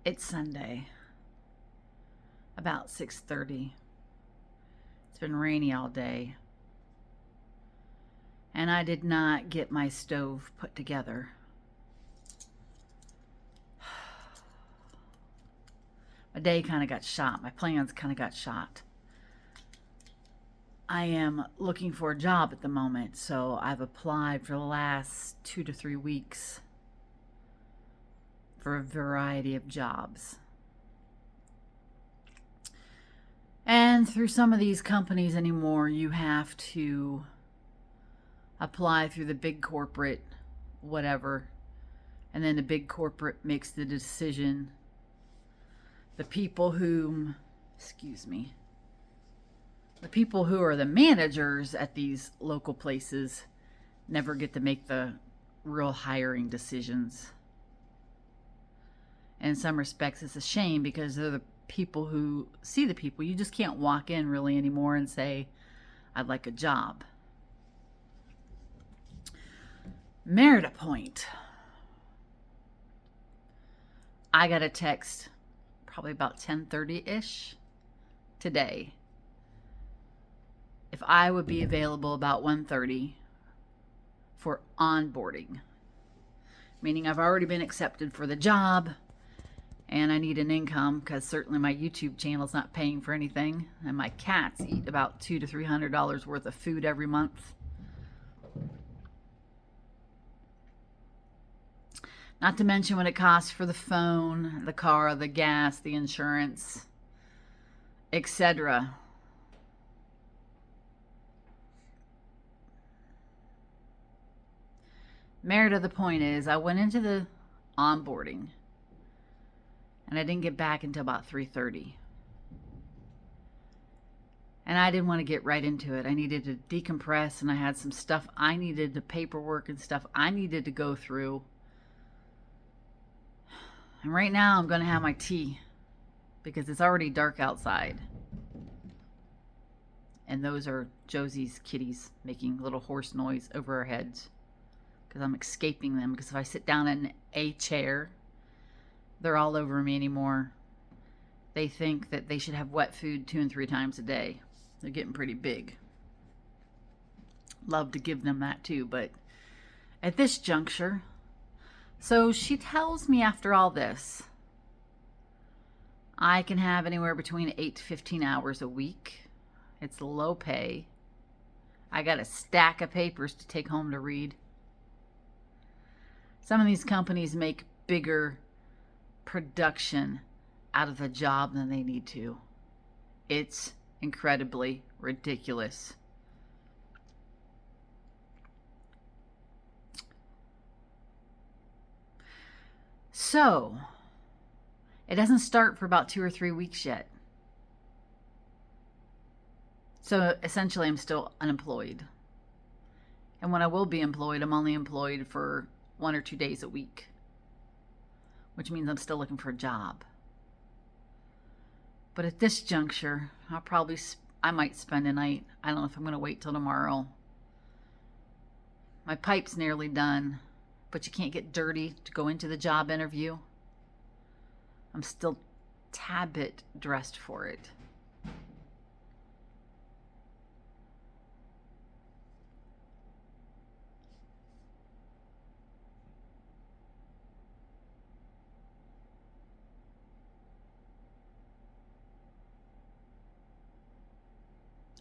It's Sunday, about 6:30. It's been rainy all day, and I did not get my stove put together. My day kind of got shot. My plans kind of got shot. I am looking for a job at the moment, so I've applied for the last 2 to 3 weeks for a variety of jobs. And through some of these companies anymore, you have to apply through the big corporate whatever, and then the big corporate makes the decision. The people who are the managers at these local places never get to make the real hiring decisions. In some respects, it's a shame because they're the people who see the people. You just can't walk in really anymore and say, I'd like a job. Merit point. I got a text probably about 10:30-ish today if I would be available about 1:30 for onboarding, meaning I've already been accepted for the job and I need an income because certainly my YouTube channel is not paying for anything, and my cats eat about $200 to $300 worth of food every month. Not to mention what it costs for the phone, the car, the gas, the insurance, etc. Merit of the point is I went into the onboarding and I didn't get back until about 3:30. And I didn't want to get right into it. I needed to decompress, and I had some stuff I needed, the paperwork and stuff I needed to go through. And right now I'm going to have my tea because it's already dark outside. And those are Josie's kitties making little horse noise over our heads because I'm escaping them, because if I sit down in a chair, they're all over me anymore. They think that they should have wet food 2 and 3 times a day. They're getting pretty big. Love to give them that too, but at this juncture, so she tells me after all this, I can have anywhere between 8 to 15 hours a week. It's low pay. I got a stack of papers to take home to read. Some of these companies make bigger production out of the job than they need to. It's incredibly ridiculous. So, it doesn't start for about 2 or 3 weeks yet. So, essentially, I'm still unemployed. And when I will be employed, I'm only employed for 1 or 2 days a week, which means I'm still looking for a job. But at this juncture, I might spend a night. I don't know if I'm going to wait till tomorrow. My pipe's nearly done, but you can't get dirty to go into the job interview. I'm still tad bit dressed for it.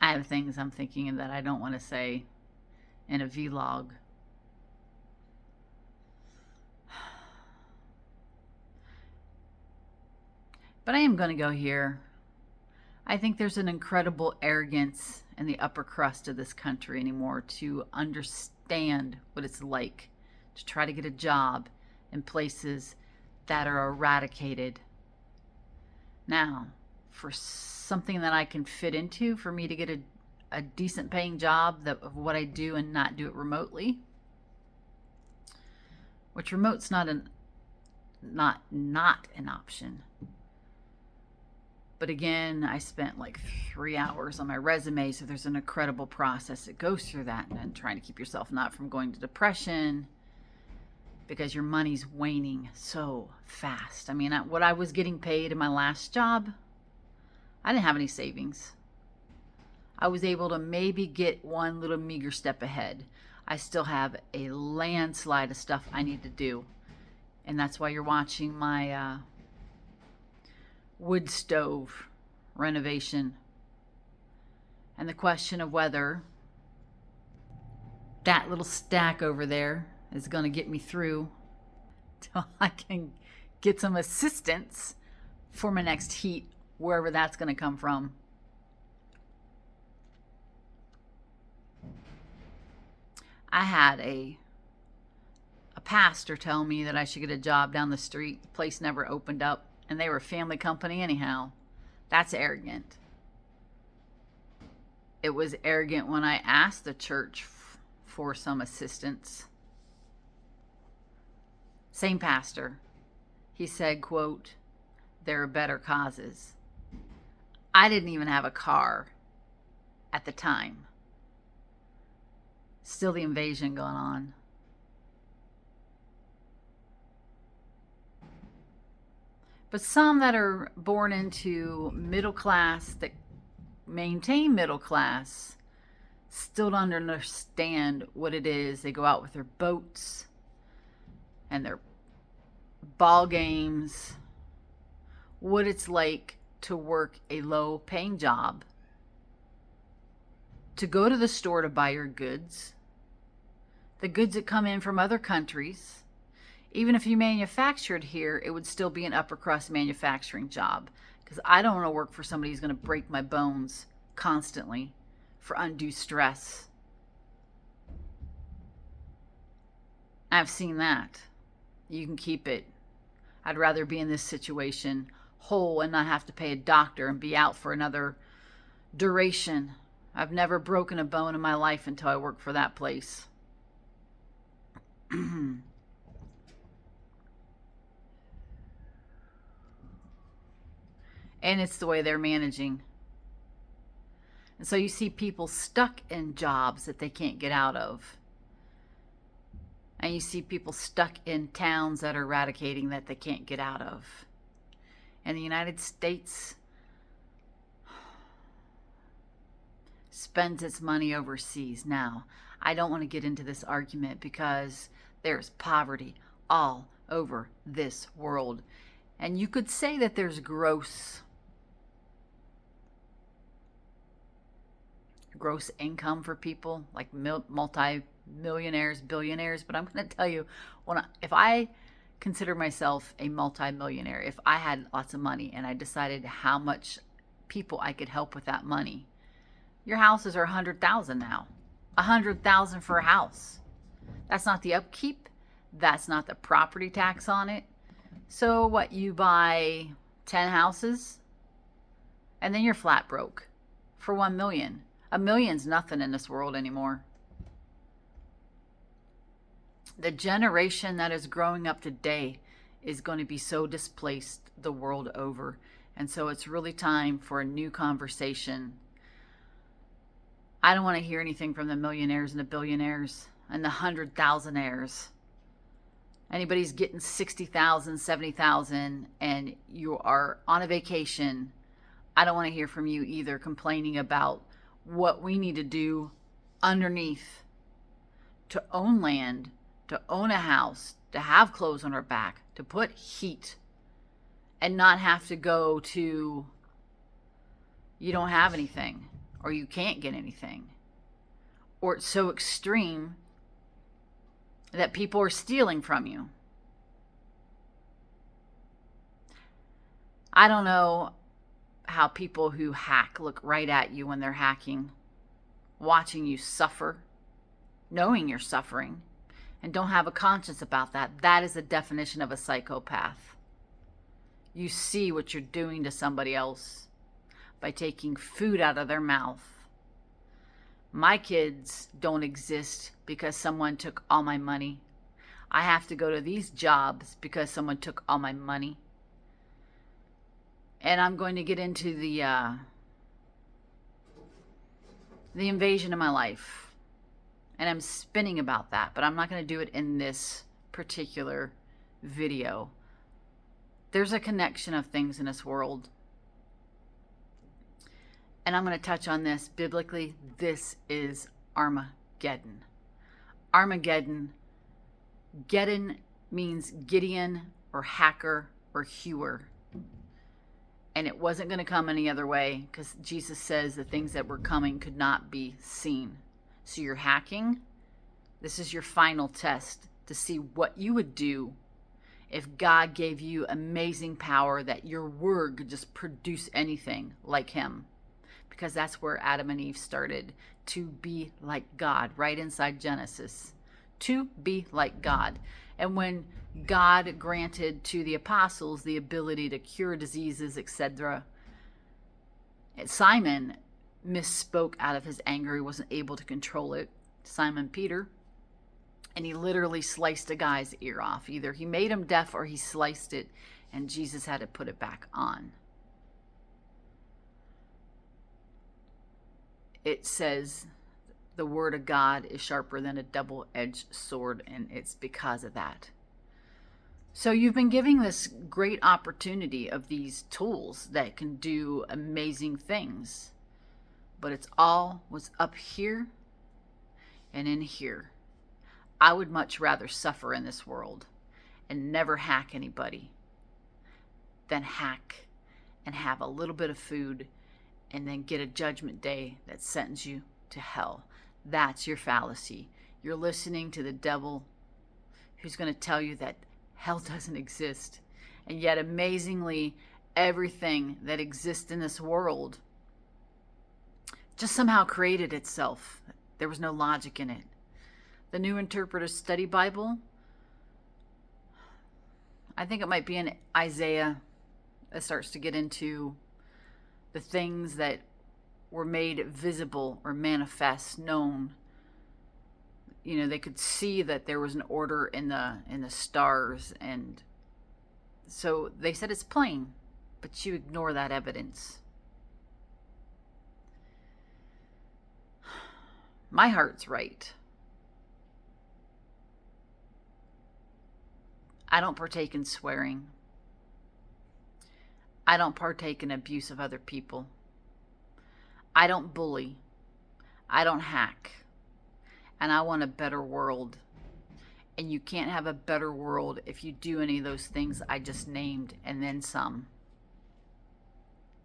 I have things I'm thinking that I don't want to say in a vlog. But I am going to go here. I think there's an incredible arrogance in the upper crust of this country anymore to understand what it's like to try to get a job in places that are eradicated. Now, for something that I can fit into, for me to get a decent paying job of what I do and not do it remotely, which remote's not an option. But again, I spent like 3 hours on my resume, so there's an incredible process that goes through that, and then trying to keep yourself not from going to depression because your money's waning so fast. I mean, what I was getting paid in my last job, I didn't have any savings. I was able to maybe get one little meager step ahead. I still have a landslide of stuff I need to do. And that's why you're watching my wood stove renovation. And the question of whether that little stack over there is going to get me through till I can get some assistance for my next heat, wherever that's going to come from. I had a pastor tell me that I should get a job down the street. The place never opened up, and they were a family company anyhow. That's arrogant. It was arrogant when I asked the church for some assistance. Same pastor. He said, quote, "There are better causes." I didn't even have a car at the time. Still the invasion going on. But some that are born into middle class, that maintain middle class, still don't understand what it is. They go out with their boats and their ball games, what it's like to work a low paying job, to go to the store to buy your goods, the goods that come in from other countries. Even if you manufactured here, it would still be an upper crust manufacturing job, because I don't want to work for somebody who's going to break my bones constantly for undue stress. I've seen that. You can keep it. I'd rather be in this situation whole and not have to pay a doctor and be out for another duration. I've never broken a bone in my life until I worked for that place. And it's the way they're managing. And so you see people stuck in jobs that they can't get out of. And you see people stuck in towns that are eradicating that they can't get out of. And the United States spends its money overseas. Now, I don't want to get into this argument because there's poverty all over this world. And you could say that there's gross income for people, like multi-millionaires, billionaires. But I'm going to tell you, if I consider myself a multi-millionaire, if I had lots of money and I decided how much people I could help with that money, your houses are $100,000 now. $100,000 for a house. That's not the upkeep. That's not the property tax on it. So what, you buy 10 houses and then you're flat broke for 1 million. $1 million's nothing in this world anymore. The generation that is growing up today is going to be so displaced the world over. And so it's really time for a new conversation. I don't want to hear anything from the millionaires and the billionaires and the 100,000aires. Anybody's getting 60,000, 70,000 and you are on a vacation, I don't want to hear from you either, complaining about what we need to do underneath to own land, to own a house, to have clothes on our back, to put heat, and not have to go to, you don't have anything, or you can't get anything, or it's so extreme that people are stealing from you. I don't know how people who hack look right at you when they're hacking, watching you suffer, knowing you're suffering, and don't have a conscience about that. That is the definition of a psychopath. You see what you're doing to somebody else by taking food out of their mouth. My kids don't exist because someone took all my money. I have to go to these jobs because someone took all my money. And I'm going to get into the invasion of my life. And I'm spinning about that, but I'm not going to do it in this particular video. There's a connection of things in this world. And I'm going to touch on this. Biblically, this is Armageddon. Armageddon. Geddon means Gideon or hacker or hewer. And it wasn't going to come any other way, because Jesus says the things that were coming could not be seen. So you're hacking. This is your final test to see what you would do if God gave you amazing power that your word could just produce anything like him. Because that's where Adam and Eve started, to be like God, right inside Genesis. To be like God. And when God granted to the apostles the ability to cure diseases, etc., Simon misspoke out of his anger. He wasn't able to control it. Simon Peter. And he literally sliced a guy's ear off. Either he made him deaf or he sliced it, and Jesus had to put it back on. It says the word of God is sharper than a double-edged sword, and it's because of that. So you've been giving this great opportunity of these tools that can do amazing things, but it's all what's up here and in here. I would much rather suffer in this world and never hack anybody than hack and have a little bit of food and then get a judgment day that sends you to hell. That's your fallacy. You're listening to the devil, who's going to tell you that hell doesn't exist. And yet, amazingly, everything that exists in this world just somehow created itself. There was no logic in it. The New Interpreter Study Bible, I think it might be in Isaiah, that starts to get into the things that were made visible or manifest, known. You know, they could see that there was an order in the stars, and so they said it's plain, but you ignore that evidence. My heart's right. I don't partake in swearing. I don't partake in abuse of other people. I don't bully. I don't hack. And I want a better world. And you can't have a better world if you do any of those things I just named and then some.